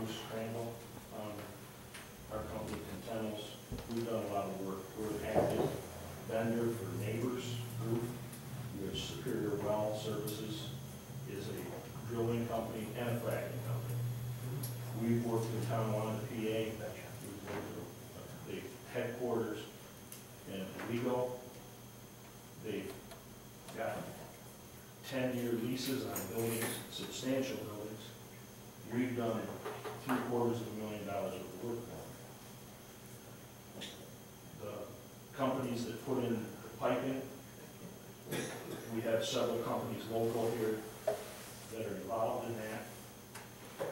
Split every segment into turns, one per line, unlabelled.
Bruce Crandall. Our company, Contentals, we've done a lot of work. We're an active vendor for Neighbors Group, which Superior Well Services is a drilling company and a fracking company. We've worked in Tonawanda, PA. We've worked at the headquarters in Owego. They've got 10-year leases on buildings, substantial buildings. We've done $750,000 of work for them. The companies that put in the piping, we have several companies local here that are involved in that.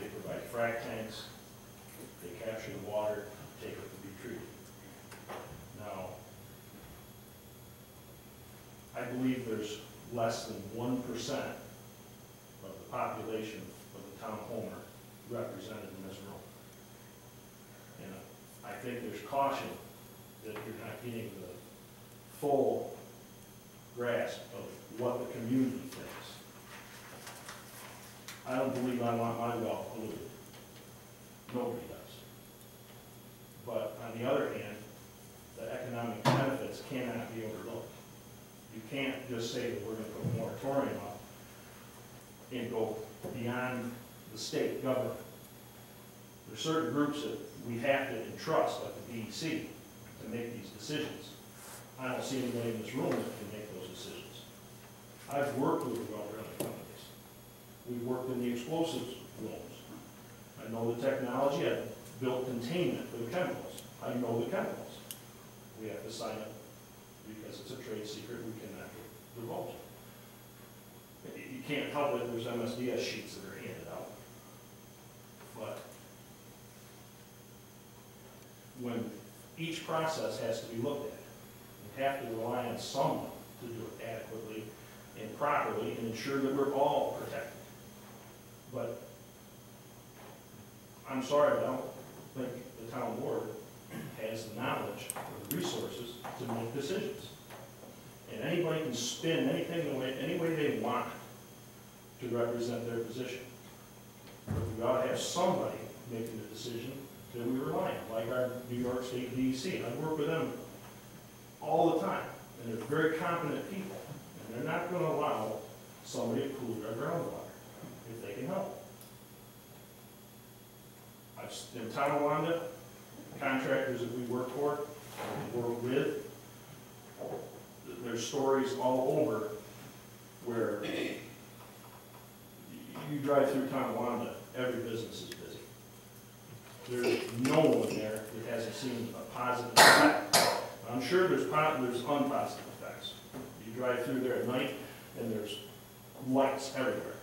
They provide frac tanks, they capture the water, take it to be treated. Now, I believe there's less than 1% of the population of the town of Homer represented in this room. And I think there's caution that you're not getting the full grasp of what the community thinks. I don't believe I want my well polluted. Nobody does. But on the other hand, the economic benefits cannot be overlooked. You can't just say that we're going to put a moratorium up and go beyond the state government. There's certain groups that we have to entrust, like the DEC, to make these decisions. I don't see anybody in this room that can make those decisions. I've worked with the well drilling companies. We've worked in the explosives rooms. I know the technology. I've built containment for the chemicals. I know the chemicals. We have to sign up because it's a trade secret. We cannot divulge it. You can't help it. There's MSDS sheets that are handed out. But when each process has to be looked at, you have to rely on someone to do it adequately and properly and ensure that we're all protected. But I'm sorry, but I don't think the town board has the knowledge or the resources to make decisions. And anybody can spin anything any way they want to represent their position. But we ought to have somebody making the decision that we rely on, like our New York State DEC. I work with them all the time, and they're very competent people, and they're not going to allow somebody to pollute our groundwater if they can help. In Tonawanda, contractors that we work for, we work with, there's stories all over where you drive through Tonawanda, every business is busy. There's no one there that hasn't seen a positive effect. I'm sure there's unpositive effects. You drive through there at night, and there's lights everywhere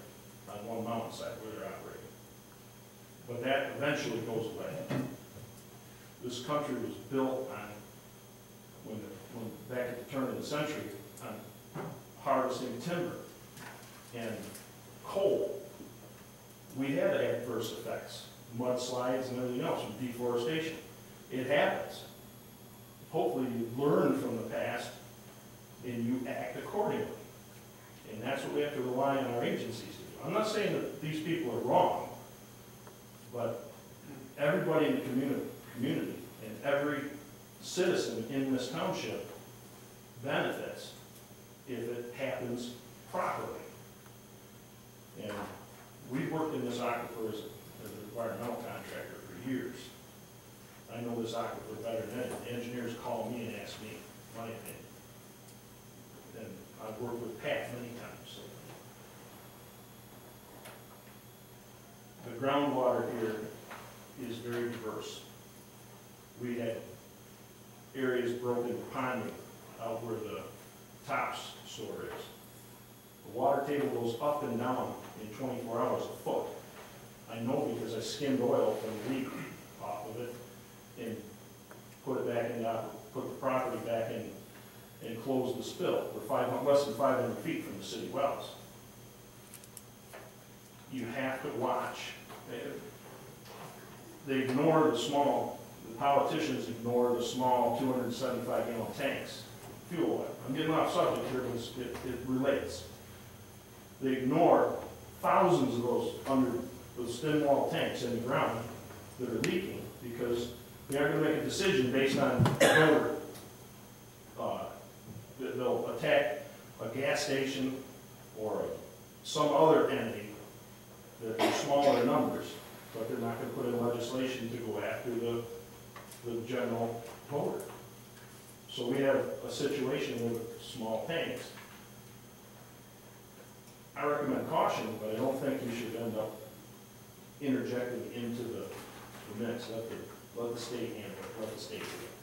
on one mountainside where they're operating. But that eventually goes away. This country was built on, back at the turn of the century, on harvesting timber and coal. We had adverse effects, mudslides and everything else from deforestation. It happens. Hopefully you learn from the past and you act accordingly. And that's what we have to rely on our agencies to do. I'm not saying that these people are wrong, but everybody in the community and every citizen in this township benefits if it happens properly. And we've worked in this aquifer as an environmental contractor for years. I know this aquifer better than anyone. The engineers call me and ask me my opinion. And I've worked with Pat many times. The groundwater here is very diverse. We had areas broken ponding out where the tops store is. The water table goes up and down in 24 hours a foot. I know because I skimmed oil from the leak off of it and put it back in, put the property back in and closed the spill. We're less than 500 feet from the city wells. You have to watch. They ignore the small, the politicians ignore the small 275-gallon tanks, fuel oil. I'm getting off subject here because it relates. They ignore thousands of those thin wall tanks in the ground that are leaking, because we aren't gonna make a decision based on voter. They'll attack a gas station or some other entity that are smaller numbers, but they're not gonna put in legislation to go after the general voter. So we have a situation with small tanks. I recommend caution, but I don't think you should end up interjecting into the mix. Let the state handle it, let the state do it.